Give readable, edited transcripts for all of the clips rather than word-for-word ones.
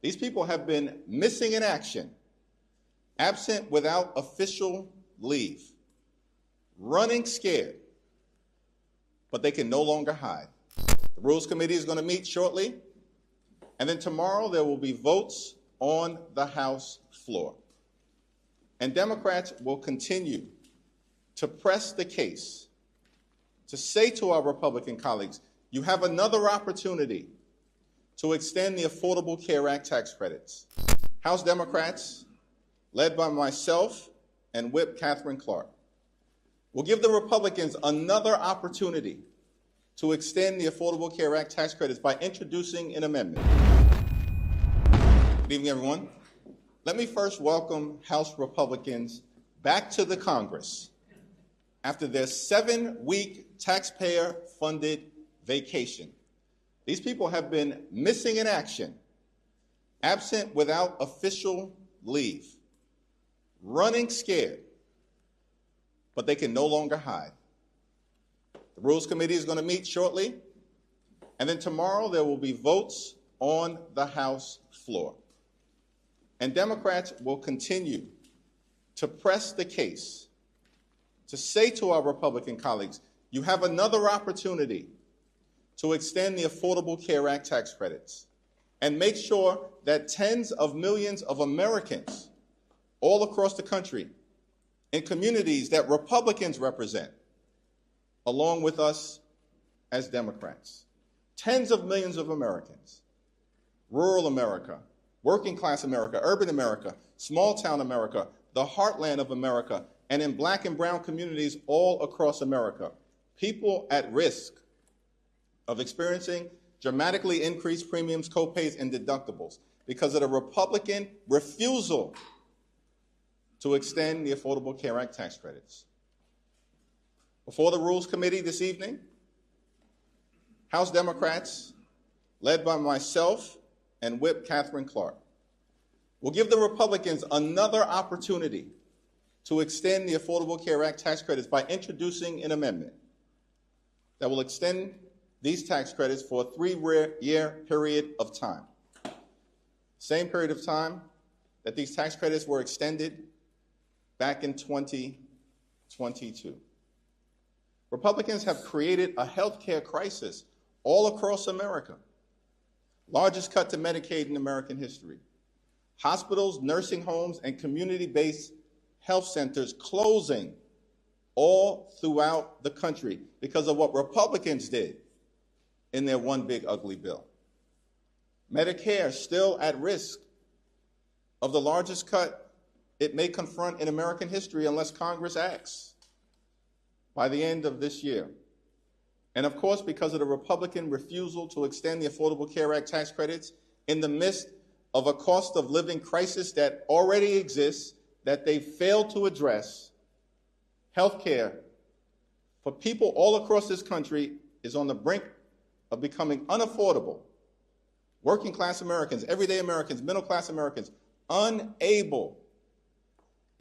These people have been missing in action, absent without official leave, running scared, but they can no longer hide. The Rules Committee is going to meet shortly, and then tomorrow there will be votes on the House floor. And Democrats will continue to press the case, to say to our Republican colleagues, you have another opportunity to extend the Affordable Care Act tax credits. House Democrats, led by myself and Whip Katherine Clark, will give the Republicans another opportunity to extend the Affordable Care Act tax credits by introducing an amendment. Good evening, everyone. Let me first welcome House Republicans back to the Congress after their 7-week taxpayer-funded vacation. These people have been missing in action, absent without official leave, running scared, but they can no longer hide. The Rules Committee is going to meet shortly, and then tomorrow there will be votes on the House floor. And Democrats will continue to press the case, to say to our Republican colleagues, you have another opportunity to extend the Affordable Care Act tax credits and make sure that tens of millions of Americans all across the country in communities that Republicans represent, along with us as Democrats, tens of millions of Americans, rural America, working class America, urban America, small town America, the heartland of America, and in Black and brown communities all across America, people at risk of experiencing dramatically increased premiums, copays, and deductibles because of the Republican refusal to extend the Affordable Care Act tax credits. Before the Rules Committee this evening, House Democrats, led by myself and Whip Katherine Clark, will give the Republicans another opportunity to extend the Affordable Care Act tax credits by introducing an amendment that will extend these tax credits for a 3-year period of time. Same period of time that these tax credits were extended back in 2022. Republicans have created a healthcare crisis all across America. Largest cut to Medicaid in American history. Hospitals, nursing homes, and community-based health centers closing all throughout the country because of what Republicans did in their one big ugly bill. Medicare still at risk of the largest cut it may confront in American history unless Congress acts by the end of this year. And of course, because of the Republican refusal to extend the Affordable Care Act tax credits in the midst of a cost of living crisis that already exists, that they failed to address, health care for people all across this country is on the brink of becoming unaffordable. Working class Americans, everyday Americans, middle class Americans, unable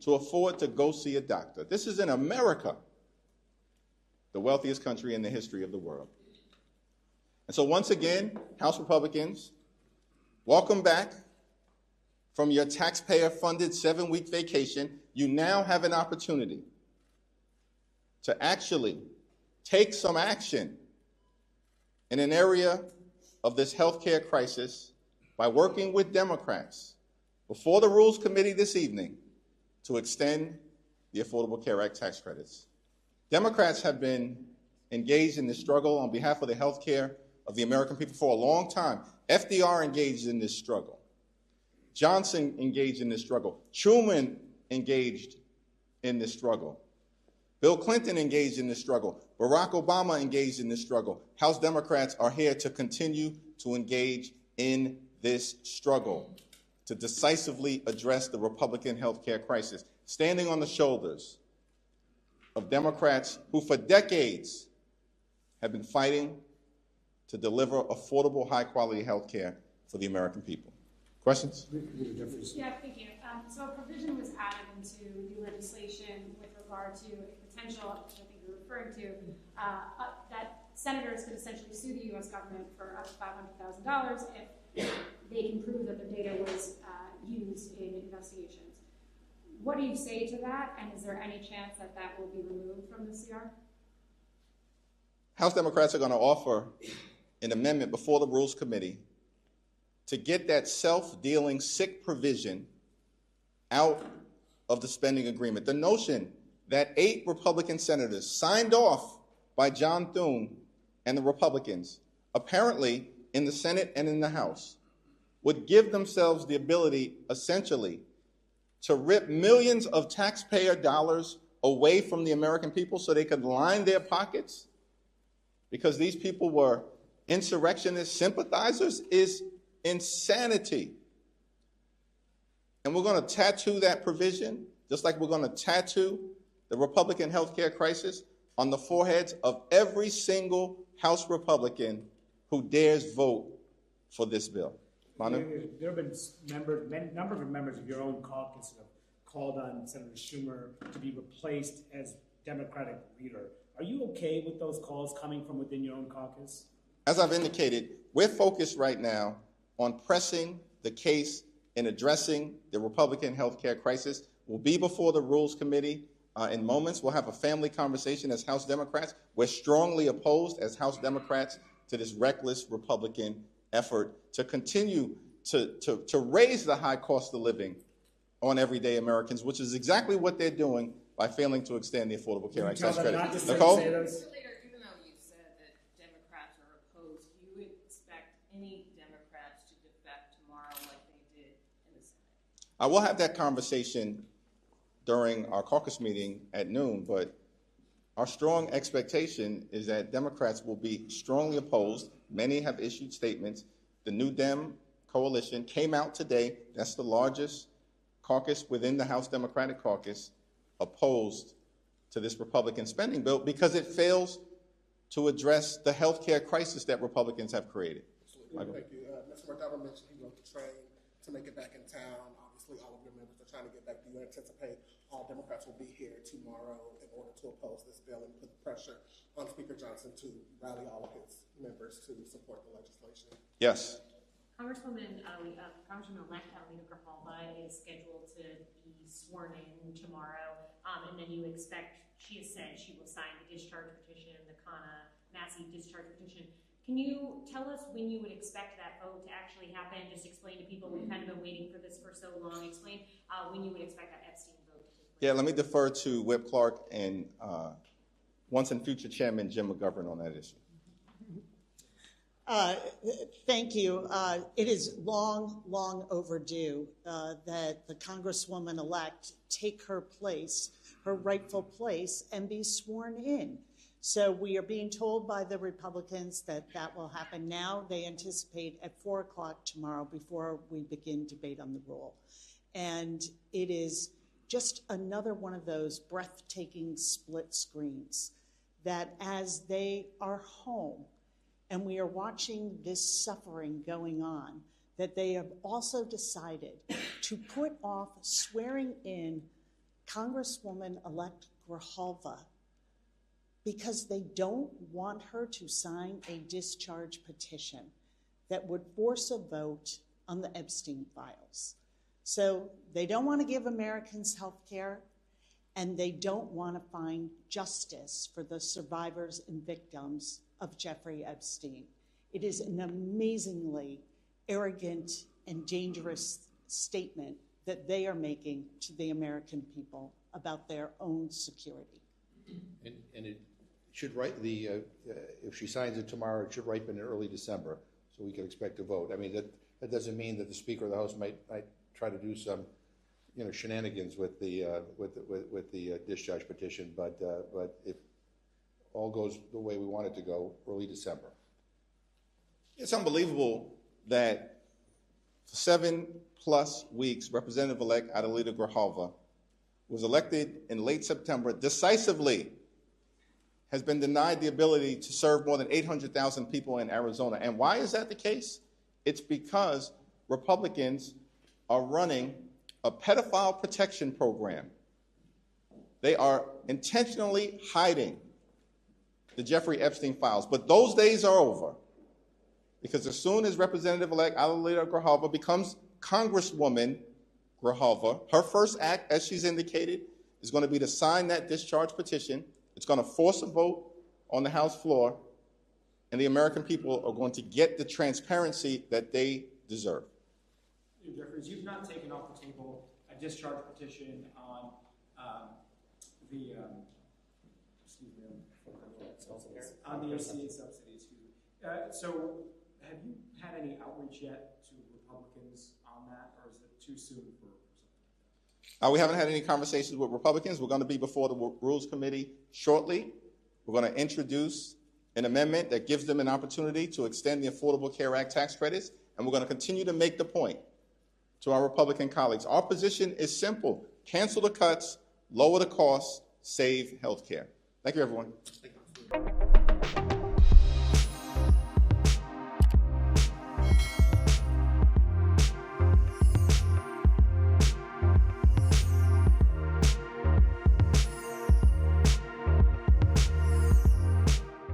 to afford to go see a doctor. This is in America, the wealthiest country in the history of the world. And so once again, House Republicans, welcome back from your taxpayer-funded 7-week vacation. You now have an opportunity to actually take some action in an area of this healthcare crisis by working with Democrats before the Rules Committee this evening to extend the Affordable Care Act tax credits. Democrats have been engaged in this struggle on behalf of the health care of the American people for a long time. FDR engaged in this struggle. Johnson engaged in this struggle. Truman engaged in this struggle. Bill Clinton engaged in this struggle. Barack Obama engaged in this struggle. House Democrats are here to continue to engage in this struggle to decisively address the Republican health care crisis, standing on the shoulders of Democrats who for decades have been fighting to deliver affordable, high-quality health care for the American people. Questions? Yeah, thank you. So a provision was added into new legislation with regard to a potential, which I think you're referring to, that senators could essentially sue the U.S. government for up to $500,000 if they can prove that their data was used in investigations. What do you say to that, and is there any chance that that will be removed from the CR? House Democrats are going to offer an amendment before the Rules Committee to get that self-dealing sick provision out of the spending agreement. The notion that 8 Republican senators signed off by John Thune and the Republicans, apparently in the Senate and in the House, would give themselves the ability, essentially, to rip millions of taxpayer dollars away from the American people so they could line their pockets because these people were insurrectionist sympathizers is insanity. And we're going to tattoo that provision, just like we're going to tattoo the Republican health care crisis on the foreheads of every single House Republican who dares vote for this bill. Manu? There have been number of members of your own caucus who have called on Senator Schumer to be replaced as Democratic leader. Are you okay with those calls coming from within your own caucus? As I've indicated, we're focused right now on pressing the case in addressing the Republican health care crisis. We'll be before the Rules Committee in moments. We'll have a family conversation as House Democrats. We're strongly opposed as House Democrats to this reckless Republican effort to continue to raise the high cost of living on everyday Americans, which is exactly what they're doing by failing to extend the Affordable Care Act tax credit. Nicole? Mr. Leader, even though you said that Democrats are opposed, you would expect any Democrats to defect tomorrow like they did in the Senate? I will have that conversation during our caucus meeting at noon, but our strong expectation is that Democrats will be strongly opposed. Many have issued statements. The New Dem coalition came out today. That's the largest caucus within the House Democratic Caucus, opposed to this Republican spending bill because it fails to address the health care crisis that Republicans have created. Absolutely. Thank you. Mr. McGovern mentioned he wrote the train to make it back in town. Obviously, all of your members are trying to get back. Do you anticipate all Democrats will be here tomorrow in order to oppose this bill and put pressure on Speaker Johnson to rally all of his members to support the legislation? Yes. Congresswoman, Congresswoman-elect Leader Grijalva is scheduled to be sworn in tomorrow, and then you expect, she has said she will sign the discharge petition, the Massey discharge petition. Can you tell us when you would expect that vote to actually happen? Just explain to people, we've kind of been waiting for this for so long. Explain when you would expect that Epstein vote to take place. Yeah, let me defer to Whip Clark and once and future Chairman Jim McGovern on that issue. Thank you. It is long, long overdue that the Congresswoman-elect take her place, her rightful place, and be sworn in. So we are being told by the Republicans that that will happen now. They anticipate at 4 o'clock tomorrow before we begin debate on the rule. And it is just another one of those breathtaking split screens that as they are home, and we are watching this suffering going on, that they have also decided to put off swearing in Congresswoman-elect Grijalva because they don't want her to sign a discharge petition that would force a vote on the Epstein files. So they don't want to give Americans health care, and they don't want to find justice for the survivors and victims of Jeffrey Epstein. It is an amazingly arrogant and dangerous statement that they are making to the American people about their own security. And it should if she signs it tomorrow, it should ripen in early December, so we can expect a vote. I mean, that doesn't mean that the Speaker of the House might try to do some, shenanigans with the discharge petition, but if all goes the way we want it to go, early December. It's unbelievable that for 7+ weeks, Representative-elect Adelita Grijalva was elected in late September, decisively has been denied the ability to serve more than 800,000 people in Arizona. And why is that the case? It's because Republicans are running a pedophile protection program. They are intentionally hiding the Jeffrey Epstein files. But those days are over. Because as soon as Representative-elect Alalita Grijalva becomes Congresswoman Grijalva, her first act, as she's indicated, is going to be to sign that discharge petition. It's going to force a vote on the House floor, and the American people are going to get the transparency that they deserve. Jeffries, you've not taken off the table a discharge petition on the ACA subsidies. So have you had any outreach yet to Republicans on that, or is it too soon for? We haven't had any conversations with Republicans. We're going to be before the Rules Committee shortly. We're going to introduce an amendment that gives them an opportunity to extend the Affordable Care Act tax credits, and we're going to continue to make the point to our Republican colleagues. Our position is simple. Cancel the cuts, lower the costs, save health care. Thank you, everyone. Thank you.